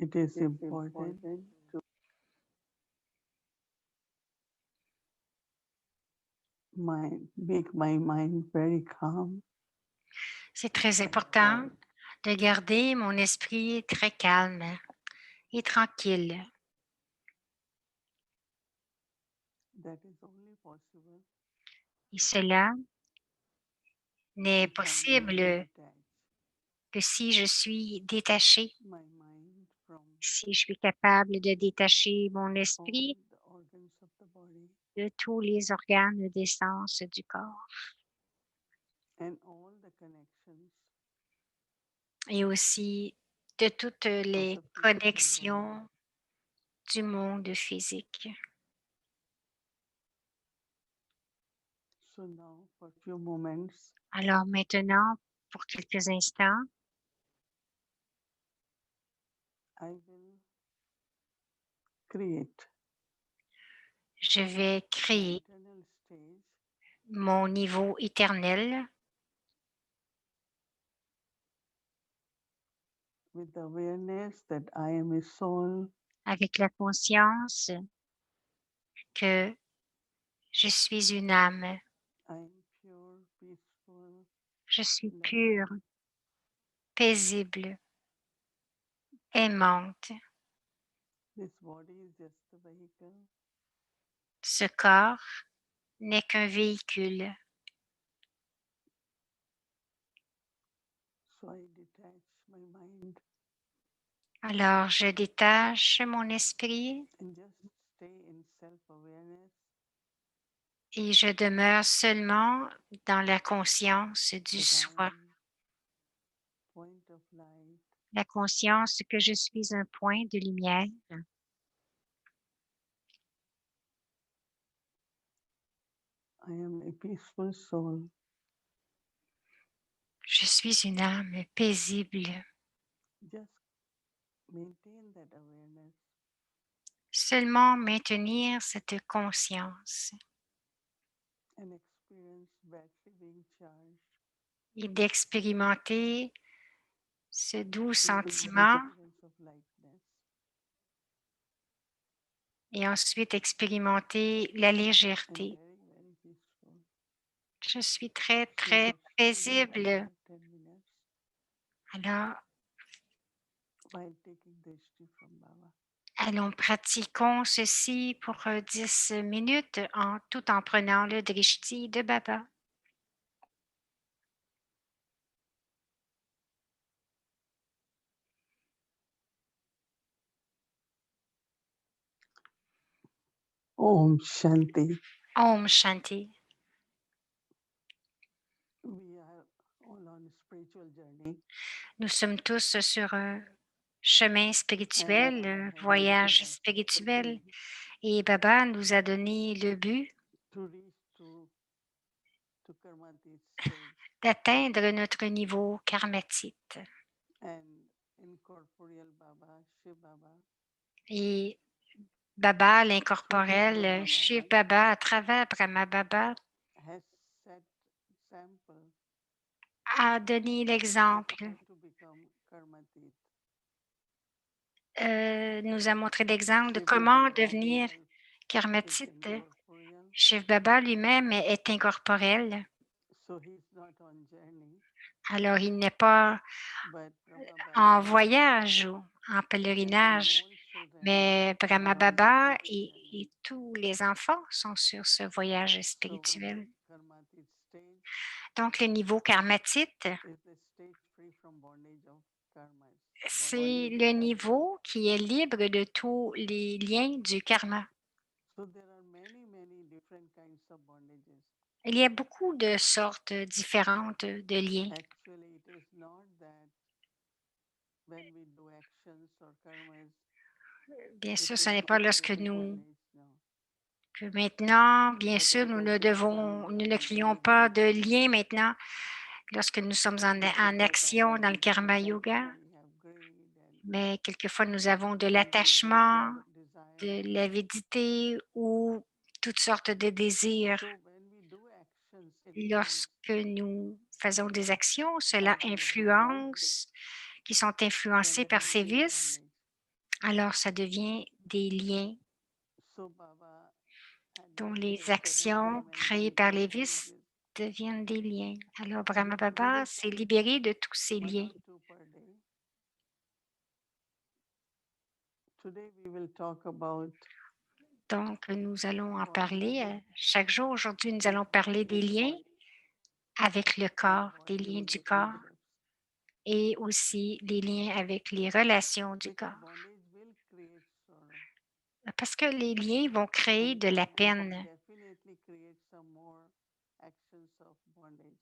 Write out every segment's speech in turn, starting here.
it is important to make my mind very calm. C'est très important de garder mon esprit très calme et tranquille. That is only possible Et cela n'est if I'm able to possible detach que si je suis détachée, my mind from si je suis capable de détacher mon all esprit the organs of the body de tous les organes des sens du corps and all the connections et aussi de toutes of les the physical body. connexions du monde physique. So now, for a few moments, Alors maintenant, pour quelques instants, I will create je vais my créer eternal stage mon niveau éternel with the awareness that I am a soul avec la conscience que je suis une âme, I am pure, peaceful, je suis pure, loving. paisible, aimante. This body is just the vehicle. Ce corps n'est qu'un véhicule. So I detach my mind Alors je détache mon esprit and just stay in self-awareness et je demeure seulement dans la conscience du that I soi, am point of light. la conscience que je suis un point de lumière. I am a peaceful soul. Je suis une âme paisible. Just maintain that awareness Seulement maintenir cette conscience and experience battery being charged et d'expérimenter ce doux into the sentiment experience of lightness. et ensuite expérimenter la And légèreté. very, very peaceful. Je suis très, So très just stay for paisible. 5-10 minutes Alors, while taking the history from Baba. allons pratiquons ceci pour 10 minutes tout en prenant le drishti de Baba. Om Shanti. Om Shanti. We are all on a spiritual journey. Nous sommes tous sur un chemin spirituel, Baba un has given voyage us the spirituel. goal Et Baba nous a donné le but to reach to Karmatit stage d'atteindre notre niveau karmatique. and incorporeal Baba, Shiv Baba, Et Baba, through Brahma l'incorporel, Baba, Shiv Baba, à travers Brahma Baba, has set sample a donné of l'exemple, how to become Karmatit. nous a montré l'exemple de Shiv comment Baba devenir himself is karmatite. incorporeal, Shiv Baba lui-même est incorporel, so he's not on journey, alors il n'est pas but Brahma en Baba voyage ou en and pèlerinage, all children mais Brahma are on the Baba spiritual journey. et tous les enfants sont sur ce voyage So spirituel. Karmatit stage Donc, le niveau karmatite, is the stage free from bondage of karmas, c'est bondage le of karma. niveau qui est libre de tous les liens du karma. So there are many, many different kinds of bondages. Il y a beaucoup de sortes différentes de liens. Actually, it is not that when we do actions or karmas, Bien it sûr, ce will n'est pas create lorsque any nous bondage. No. que maintenant, bien But sûr, as I mentioned in nous ne Karma créons Yoga, pas de lien maintenant lorsque nous sommes en because of action our dans le karma physical yoga, body, we have greed and mais quelquefois nous avons de sensuality l'attachement, or de desire. l'avidité ou toutes sortes de désirs. So when we do actions, Lorsque nous faisons des actions, cela by those desires, influence, qui sont then influencées that par is a ces big vices, bondage. Alors ça devient des liens So Baba had dont listed les seven actions créées dimensions par of les vices bondages. deviennent des liens. Alors Brahma So we Baba will s'est talk libéré de tous ces one liens. or two per day. Today we will talk about Donc, nous allons en parler bondages chaque jour. Aujourd'hui, nous with allons parler des with liens body avec le and corps, des body liens du corps relationships, et aussi les liens avec les relations du because corps. bondage will create sorrow Parce que les liens vont créer and de la bondage peine. definitely creates some more actions of bondage.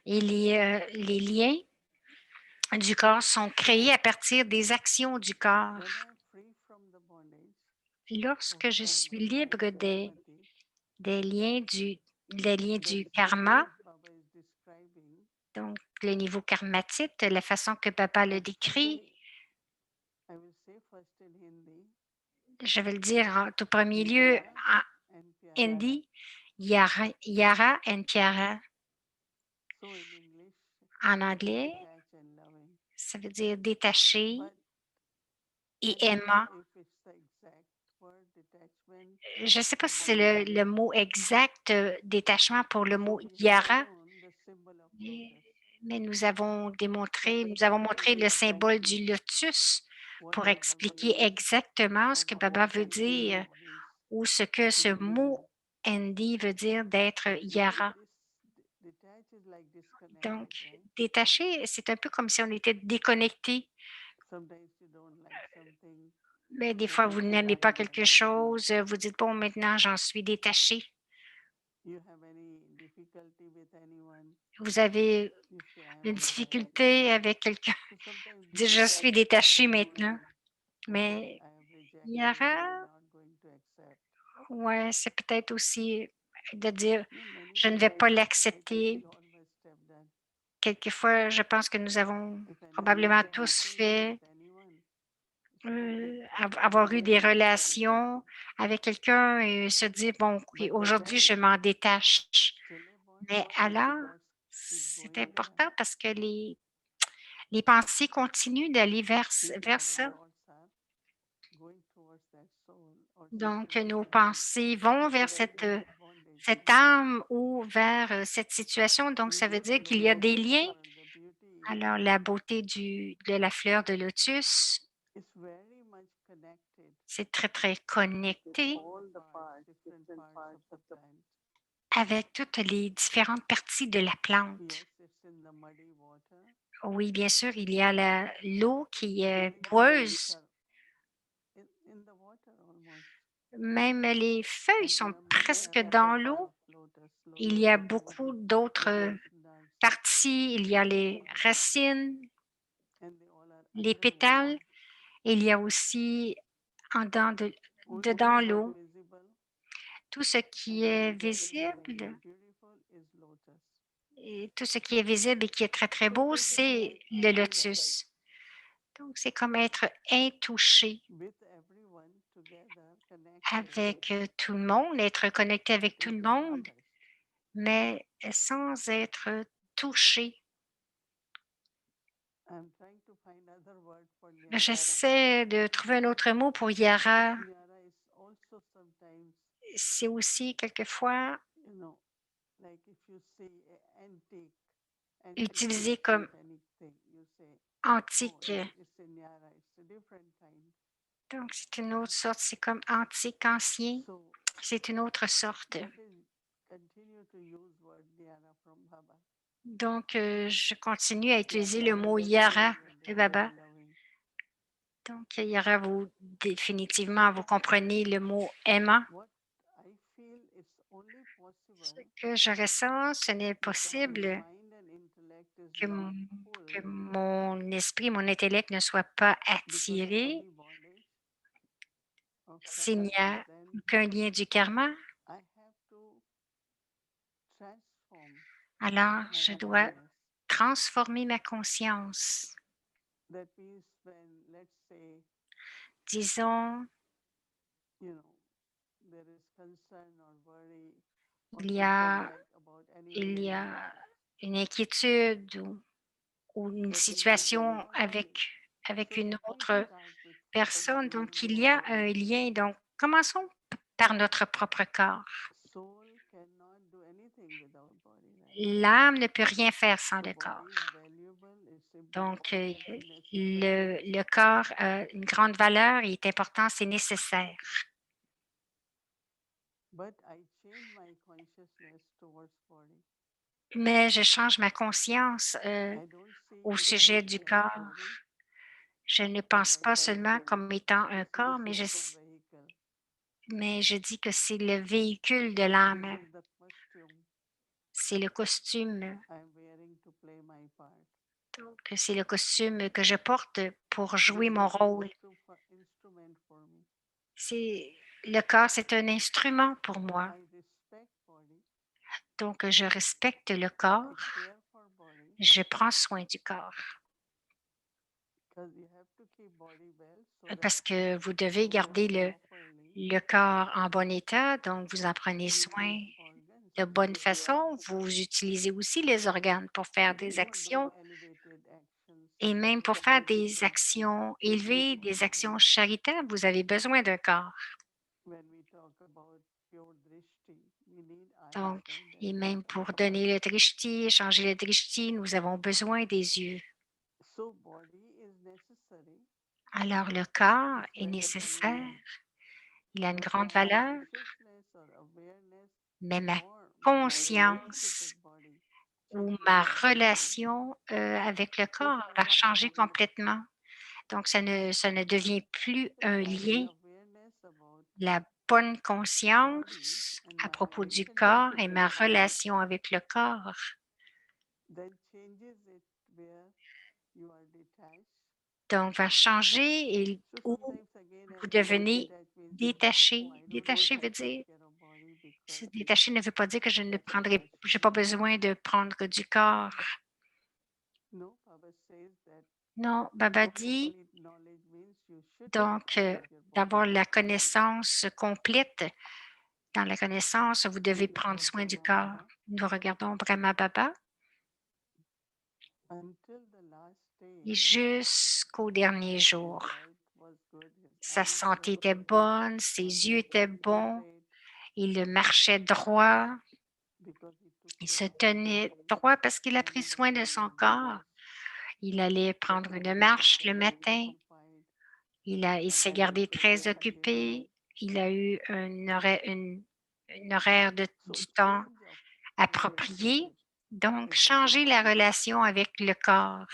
Et les liens du corps sont créés à partir des actions du corps. When I am free from the bondage of Lorsque je karma, suis like libre Saramati, des liens des liens the du karma, stages Baba is describing, donc le niveau karmatique, de la façon que Papa le décrit, actually, I will say first in Hindi, je vais le dire en tout premier lieu Yara en and Pyara. hindi, Yara and Pyara. So in English, En anglais, detached and loving. ça veut dire détaché But et I don't know aimant. if it's the exact word detachment Je ne sais pas or si c'est loving. le mot exact détachement pour le So mot we have Yara, shown the symbol of mais lotus. mais But nous avons actually, montré we le are going symbole to du lotus what pour is the expliquer meaning exactement ce of que what Baba veut exactly dire is this ou ce que to ce the living. mot Hindi veut dire d'être Because Yara. this detached is like Donc, disconnected, right? détaché, c'est un peu comme si on était déconnecté. Sometimes you don't like something, Mais des you fois, vous n'aimez pas disconnected and quelque chose, vous dites, bon, maintenant, j'en suis détaché. you have any difficulty with anyone, Vous avez you say I am une detached. difficulté avec quelqu'un, So sometimes vous dites, je suis détaché difficulty maintenant. means Mais I have rejected, I am Yara, not going to accept. ouais, c'est peut-être aussi de dire, You know, many je ne vais pas people, I think l'accepter. we all must have done. Quelquefois, je pense que nous avons If anyone probablement is tous unhappy fait with anyone, it's a big problem. avoir eu des relations avec quelqu'un et se dire, bon, oui, But aujourd'hui, je detached, m'en détache. still a bond, Mais his alors, thoughts keep c'est going there. important parce que les pensées continuent d'aller If vers our ça. thoughts are going towards that soul or Donc, nos situation, pensées vont vers there will be bondage. cette âme ou vers cette situation. Donc, You ça veut know, dire the qu'il y a des lotus liens. flower, the beauty Alors, la beauté de la fleur de lotus, is very much connected c'est très, très with connecté all the parts, different parts of the plant. avec toutes les différentes parties de la plante. Yes, it's in the muddy water. Oui, bien sûr, il y a l'eau qui est Even the leaves boueuse. are in the water almost. Même les feuilles And there sont are many presque other dans part l'eau. of lotus. Il Lotus y a is very beaucoup big, d'autres large, parties. Il y a les racines, and they all are les underwater. pétales. Il y a aussi Only dedans what l'eau. visible Tout ce and qui est very, very visible beautiful is lotus. et tout ce qui est visible et qui est très, très beau, c'est Like le untouched, lotus. Donc, c'est comme être intouché with everyone together, connected, avec tout le monde, être connecté but avec tout it le is not monde, touched. mais sans être touché. I'm trying to find other word for Nyara. J'essaie de trouver un autre mot pour Yara. Nyara is also sometimes, C'est aussi quelquefois you know, like if you say antique, utilisé antiquity comme of anything, you say, oh, antique. it's a Nyara, it's a different kind. Donc, c'est une autre sorte. C'est comme antique, ancien. So C'est une autre sorte. that is continue to use word Nyara from Baba. Donc, je continue à utiliser le Yara mot means Yara very, de very Baba. loving. Donc, Yara, vous définitivement, vous comprenez le mot aimant. What I feel it's only Ce possible que je ressens, ce n'est if our possible mind and intellect is que not que full, mon esprit, mon intellect ne soit pas because of attiré any bondage of s'il karma, n'y a then aucun lien du karma. I have to transform Alors, my je dois awareness. transformer ma conscience. That means when, let's say, Disons, you know, there is concern or worry or il y a, disrespect about any il y relationship, a une inquiétude ou une that will be situation very avec funny. avec So une let me autre start with personne. focusing Donc, on il the y a body. un lien. Donc, commençons par notre propre corps. Soul cannot do anything without body, right? L'âme ne peut rien faire sans So le corps. body is valuable, it's Donc, important, it's necessary. le corps a une grande valeur, il est important, c'est nécessaire. But I change my consciousness towards body. Mais je change ma conscience I don't see au it sujet only du as corps. body, Je ne but pense I pas see seulement comme étant un this is corps, like a vehicle. mais je dis que c'est le véhicule de This l'âme. is the costume C'est le costume. I'm wearing to play my part. Donc, c'est le costume que je porte pour jouer This mon is an rôle. instrument for me. C'est le corps, c'est un instrument pour moi. I respect body, Donc, je respecte le I corps, care for body, je prends soin du corps because you have to keep body well so that parce que vous devez flow garder properly. le corps en bon état, donc vous en prenez You soin use organs de to bonne do façon. actions. Vous utilisez aussi les organes pour faire You des don't do actions elevated actions et like même pour faire des charity actions élevées, without des actions body. charitables, vous avez besoin d'un corps. When we talk about pure drishti, we need eyes, Donc, right? et And même metta. pour donner le drishti, changer le drishti, nous avons besoin des yeux. So body is necessary, Alors, le corps it's est very nécessaire, valuable, il a une but grande my valeur, consciousness or awareness mais ma or my relationship with conscience body ou changes ma completely. relation avec le Just corps va like changer complètement. Donc, ça ne devient plus the un right lien. awareness about La bonne body conscience and à my propos du relationship corps with et the ma body relation avec le corps, then changes it where you are detached. donc va changer et So où sometimes again vous I feel devenez detached means détaché. oh I don't need Détaché to veut take dire, care of body because détaché ne veut pas dire que je ne it's prendrai, j'ai pas attachment. besoin de prendre du corps. No, Baba says that Non, Baba to dit complete knowledge means you should take donc care of your body. d'avoir la connaissance complète. Dans la connaissance, vous This devez is prendre what soin du Brahma corps. Baba. Nous regardons Brahma Baba Until the last et day, jusqu'au dernier his jour. health was good, his Sa eyes were santé était good, bonne, ses his yeux étaient walking was bons, straight il marchait droit, because he took il care se of his tenait body droit parce qu'il a and he pris was soin de very son corps. religious. Il allait So prendre une always marche le very matin, occupied, il had s'est very gardé très scheduled occupé, schedule. il a eu une horaire So du temps change of approprié. relationship Donc, with the changer la body. relation avec le corps.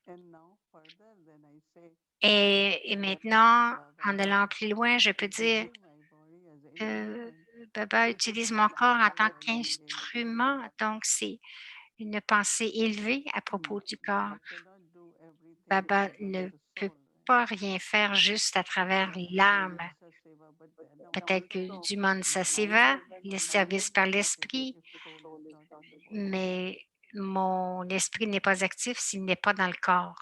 And now further, then I say Et that maintenant, en Baba allant plus loin, je peux is dire, using my body as an euh, instrument Baba to utilise mon create corps en tant world engagement. qu'instrument. Donc, c'est une pensée élevée à propos du corps. Baba cannot do everything Baba because ne the peut soul, right? pas rien faire juste à travers Do l'âme. Mansa Seva, but then Peut-être also que du Mansa Seva, le my service mind par is activated l'esprit, if soul is not in the body. mais mon esprit n'est pas actif s'il n'est pas dans le corps.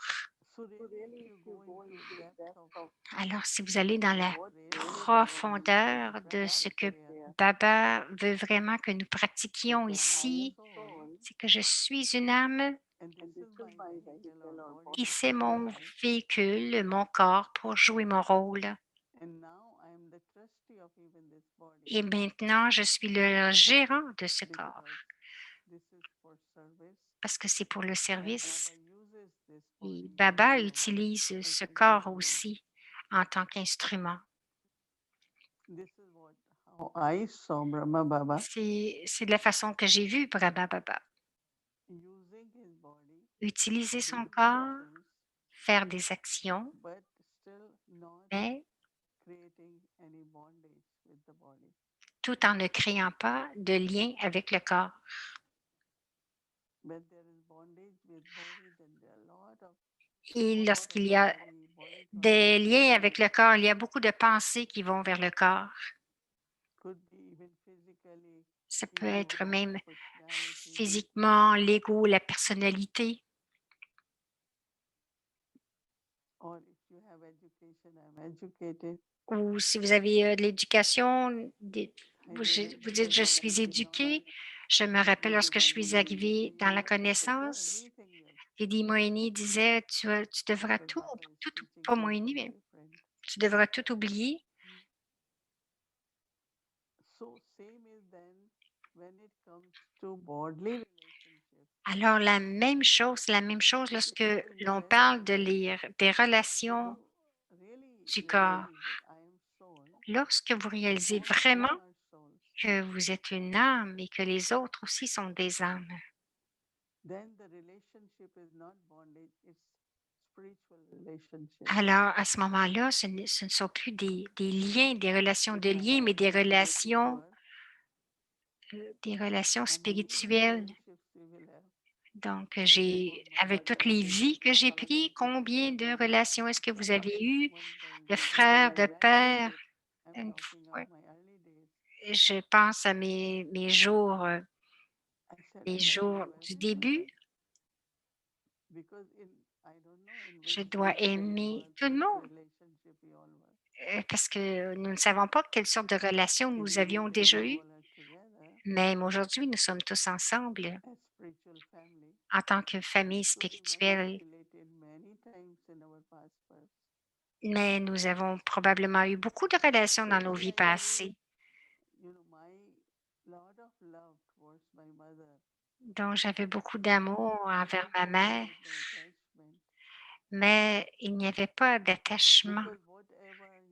So really, if you go into depth of Alors, si vous allez dans la what really Baba wants us to profondeur de ce practice que here, Baba veut vraiment que nous pratiquions that I am a ici, soul c'est que je suis une âme and this is my vehicle or body et to c'est mon serve. véhicule, mon corps pour jouer mon rôle. And now I am the trustee of even this body Et maintenant, je suis le gérant de ce corps because this is for service parce que c'est pour le and Baba service. uses this Et body Baba also utilise as ce an corps instrument. aussi en tant qu'instrument. This is what how I saw Brahma Baba C'est de la façon que j'ai vu Brahma Baba using his body, utiliser son doing corps, actions, faire des actions, but still not mais creating any bondage with the body. tout en ne créant pas de lien avec le corps. When there is bondage with body, then there are a lot of Et thoughts of lorsqu'il y a body, body des liens consciousness, avec le corps, il y a beaucoup de pensées qui vont vers le corps. could be even physically, Ça peut ego, être même personality, physiquement, l'ego, la personnalité. or if you have education, I'm educated. Ou si vous avez de l'éducation, I vous, remember vous dites je when suis we belong éduqué. Je me rappelle lorsque je suis arrivée dans la so connaissance, everything we are Lady Moini disait: Tu devras but Baba is tout teaching pas Moini, something mais different. tu devras tout oublier. Mm. So same is then when it comes to bodily relationships. Alors la même chose It is lorsque so l'on parle interesting de that lire des we relations do really du corps. realize that I am soul Lorsque vous réalisez and you vraiment are souls. que vous êtes une âme et que les autres aussi sont des âmes, Then the relationship is not bondage, it's spiritual relationship. alors à ce moment-là, ce ne sont plus des liens, des relations If de I liens, mais have relationship des relations how many spirituelles. friendships we will have Donc, before avec Baba toutes les joined in vies que j'ai Baba prises, Gayatri combien Sister. de relations est-ce que vous At avez least eues one time, de because frères, when de I pères? started, I'm Une talking of fois, my early days. je pense à I said mes I love jours du début. everybody because in I don't know in Je which dois spiritual aimer birth tout le monde relationship we all were. parce que nous ne savons pas quelle sorte de relation nous Even avions when we déjà eues. all are together Même aujourd'hui, nous sommes tous ensemble as spiritual family, en tant que famille so we must have spirituelle, related many times in our past births. mais nous avons probablement eu beaucoup de relations So dans nos when vies I say, passées. my lot of love towards my mother, Donc, j'avais beaucoup but d'amour envers ma somehow there mère, was no attachment mais il n'y avait pas d'attachement because whatever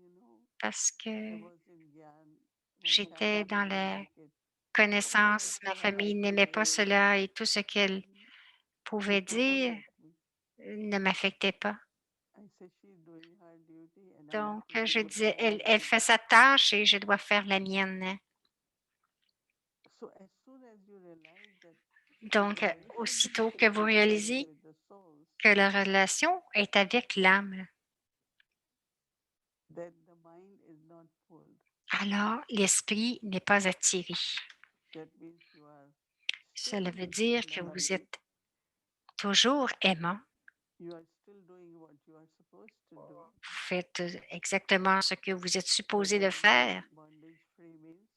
parce I que was in Gyan, my j'étais family dans didn't la like it. Whatever connaissance. Ma she famille had to n'aimait pas say, cela et tout ce qu'elle mm, pouvait did not dire affect me. ne m'affectait pas. I say she's doing her duty and I have Donc, to je do disais, my elle fait duty. sa tâche et je dois faire la mienne. So as soon as you realize that the Donc, aussitôt que relationship vous is réalisez with the souls, que la relation est avec l'âme, then the mind is not pulled. alors l'esprit n'est pas attiré. That means you are Cela still veut dire que loving. vous êtes toujours aimant. You are still doing what you are supposed to do. Vous faites exactement ce que vous êtes But supposé de then faire, bondage free means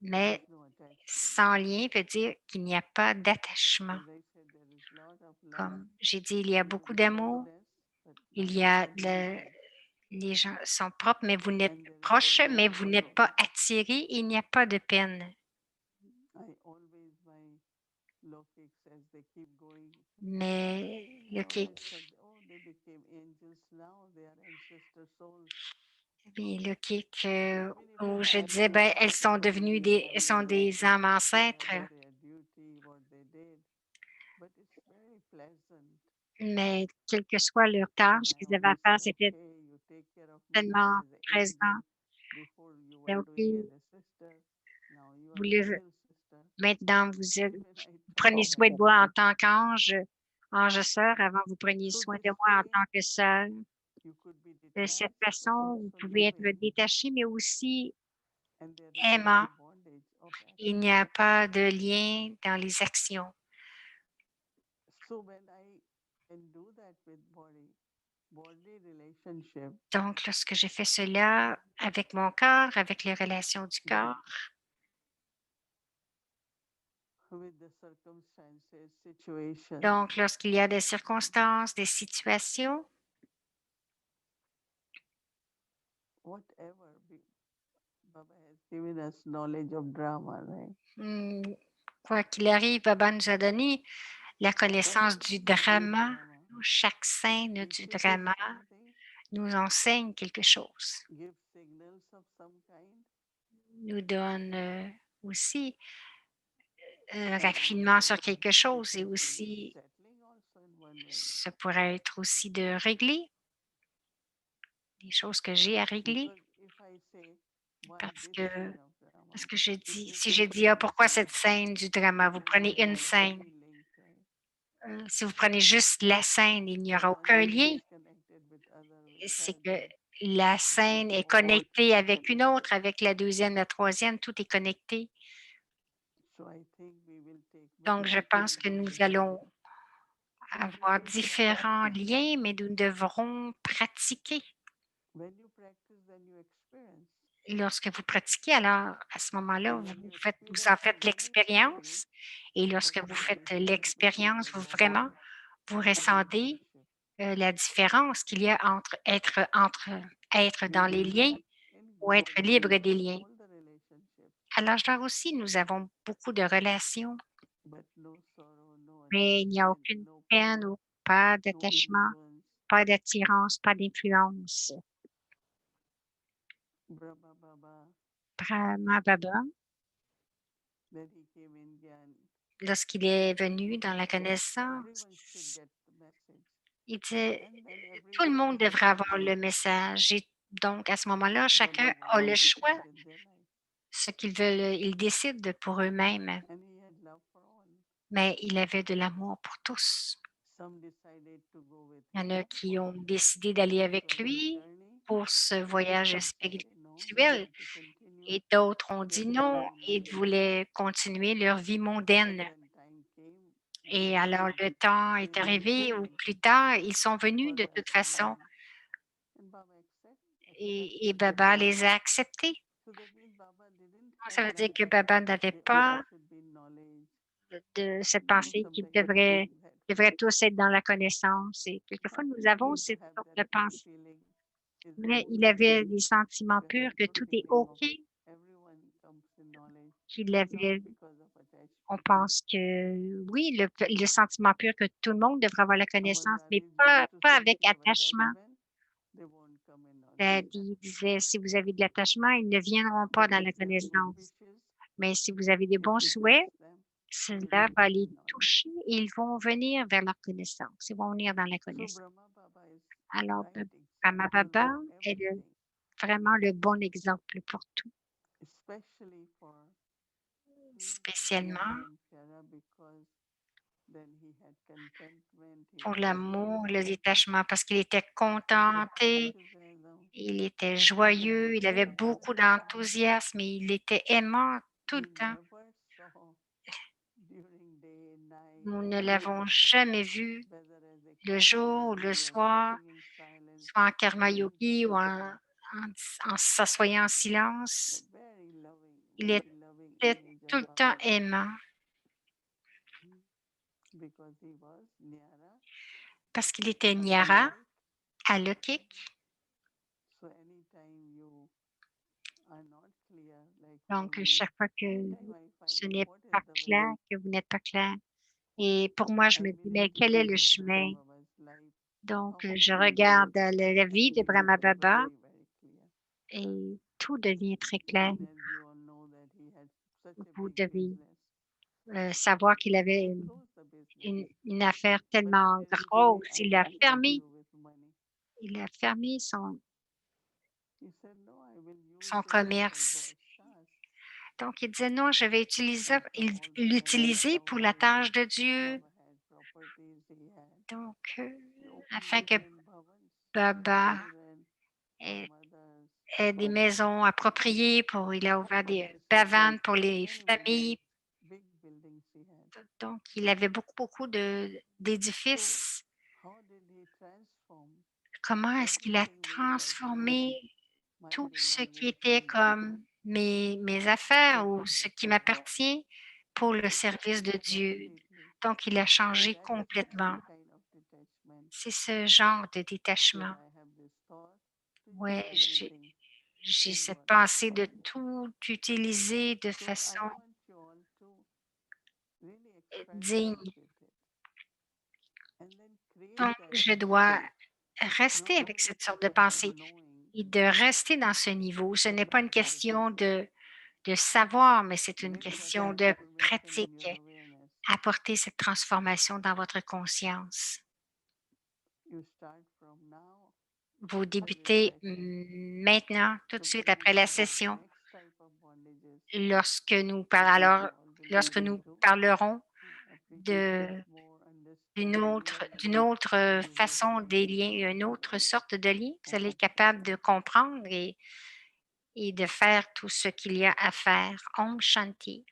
there is mais no attachment. sans lien veut dire qu'il n'y a pas d'attachement. As I said, there is lot of love Comme j'ai dit, il y a due beaucoup to d'amour, closeness, but il not y a attachment. les gens sont propres, mais vous n'êtes And there is proches, mais no vous n'êtes sorrow. pas attirés, il n'y a pas de peine. I always my lokiks as they keep going. Mais I le always kick, said, oh, they became angels now. They are ancestor souls. puis le kick Even if où I je have disais, to ben, elles fight sont along devenues with elles them sont and des âmes ancêtres, remember their duty, what they did, but it's very pleasant. mais quelle que soit leur And tâche I qu'ils avaient à always faire, said, c'était okay, you take care of my mother tellement as an présent. angel before you Ben, were OK, doing as a sister. Now you vous are les, angel sister. maintenant, Even I vous try prenez that. soin de moi en tant qu'ange, ange sœur, avant vous preniez So soin this de moi en way, tant que sœur. you could be De cette detached, but façon, vous also pouvez être loving. détaché, mais aussi And there is aimant. no bondage of Il n'y a action. pas de lien dans les actions. So when I can do that with body relationship, Donc, lorsque j'ai fait cela avec mon corps, avec les relations du corps, with the circumstances, situations, donc lorsqu'il y a des circonstances, des situations, whatever. Baba has given us knowledge of drama, right? hmm, quoi qu'il arrive, Baba nous a donné la connaissance Every du scene is drama. drama. Chaque scène It du teaches drama something, nous enseigne quelque chose, gives signals of some kind, nous donne aussi un and raffinement also sur quelque it chose et could be aussi, settling also in one way. ça pourrait être aussi de régler des choses que j'ai à régler. Because if I say, why Parce this que, scene of drama, parce que j'ai it dit, will si take j'ai dit, ah, many pourquoi cette scenes, scène du drama? Vous because they prenez are une scène. ultimately linked, right? Si vous prenez juste la scène, il n'y aura One aucun is lien. connected with other, with C'est third que one. la It is scène est all connectée avec une connected. autre, avec la deuxième, la troisième, tout est connecté. So I think we will take Donc, many je pense different que nous lessons. allons avoir différents liens, mais nous devrons pratiquer. When you practice, then you experience. Lorsque vous pratiquez, alors à ce moment-là, And when you vous en experience, you faites demonstrate l'expérience. Et what lorsque vous Baba faites is trying to teach l'expérience, in vous Bhagavad vraiment, Gita. Vous and ressentez, leadership. la différence qu'il y a entre être dans les liens In ou être growth, libre we des will liens. hold the relationships, À l'âge d'or aussi, nous avons beaucoup de relations, but no sorrow, no mais il n'y a attachment, aucune no peine pull, ou pas no d'attachement, influence. pas d'attirance, pas d'influence. Brahma Baba, Brahma Baba, when he came Indian, lorsqu'il est venu dans la everyone should connaissance, get the message. il disait: And then «Tout le everyone monde has the devrait avoir choice le message» et donc à ce moment-là, what they chacun a want le to choix, achieve in their life. ce qu'ils veulent, ils décident pour eux-mêmes, And he had love for all. mais il avait de l'amour pour tous. Some decided to go with Il y en him a qui for ont décidé d'aller avec spiritual lui journey. pour ce voyage Some said no, they spirituel want to continue et d'autres ont their dit non, daily ils life. voulaient continuer leur vie But mondaine. then time came when Et they alors le temps est really arrivé ou came plus tard, ils sont venus for de that toute façon journey. And Baba et accepted Baba them. les a acceptés. So that means Baba didn't Donc, have ça veut dire like que Baba n'avait they all pas should be knowledge. de cette Maybe pensée qu'ils sometimes we devraient, feel that devraient tous être dans la connaissance. Et quelquefois, nous avons to cette have sorte that de pure pensée. feeling is Mais il important. avait des sentiments To have purs, that que pure tout est feeling OK, of everyone comes in knowledge, qu'il not avait. because of On attachment. pense que oui, le sentiment pur que tout le monde devrait avoir la connaissance, mais Avandariji pas, used to pas say if avec they have attachement. attachment, they won't come in knowledge. Il disait, si vous avez de l'attachement, ils ne viendront pas But dans if la you have good connaissance. wishes, Mais si vous avez des it bons souhaits, detects them and they cela will va come les in knowledge. toucher et ils vont venir vers leur connaissance. Ils vont venir dans la So connaissance. Brahma Baba is Alors, right Brahma example Baba for est everything, vraiment le bon exemple pour tout, especially for spécialement Nyara and Pyara because then he had contentment, he pour was l'amour, le joyful, détachement, parce qu'il était he had contenté. enthusiasm, Il était he had joyeux, il avait great beaucoup devotion. d'enthousiasme et il était aimant tout le He temps. never saw during day, night, Nous or ne l'avons evening, jamais vu whether as a le karma jour ou le yogi or soir, sitting in silence, soit en karma doing yogi ou devotion, en s'assoyant en silence. but very loving, Il very loving était image tout of le temps Baba aimant because he was Nyara, parce qu'il était Nyara, alokik. alokik. So anytime you are not clear, like for Donc, me, chaque fois que anytime I ce find n'est what pas is the way, clair, que vous n'êtes pas clair, et pour moi, je I me dis, mais believe quel est le into chemin? Brahma Baba's life, Donc, how he je lived, regarde la and vie it de Brahma becomes Baba very, very clear. et tout devient très clair. And as you all know that he had such a Vous big devez business, savoir qu'il avait he closed the business, une affaire but he tellement didn't say, grosse. I will help you with money. Il a fermé He said, no, I will use son this for commerce. God's task. Donc, il disait non, je vais And from all the lands, l'utiliser pour la houses, tâche de Dieu. Baba had properties, he had. Donc, He opened afin que different bhavans for Baba children, for ait, mothers, ait des maisons appropriées il a ouvert for des sisters, bavanes pour les many, many familles. big buildings he had. Donc, il avait beaucoup, beaucoup So, d'édifices. how did he transform Comment est-ce qu'il a everything which was transformé my tout ce qui belongings était into comme mes affaires ou ce qui service of God? m'appartient pour le He service de changed Dieu. completely. Donc, il a And changé that is the complètement. kind of detachment C'est ce genre de that détachement. I have this thought to use Ouais, everything j'ai in cette God's pensée de service. tout utiliser de So I façon want you all to really experiment digne. with it and then create Donc, that je dois state, rester not avec only cette sorte de of pensée knowing, et de rester dans ce niveau. Ce but n'est pas une question practicing. de savoir, mais c'est une Bring that question de transformation in pratique. your awareness. Apporter cette transformation dans votre conscience. You start from now, Vous as a débutez session. maintenant, tout de So suite when we après la start session, next type of bondages, which we all will Lorsque go nous through, parlerons appreciate de more, understand more d'une about autre Jesus façon des and liens, une autre sorte de lien, vous allez être attachment. capable de comprendre et de faire tout ce qu'il y a à faire. Om Shanti.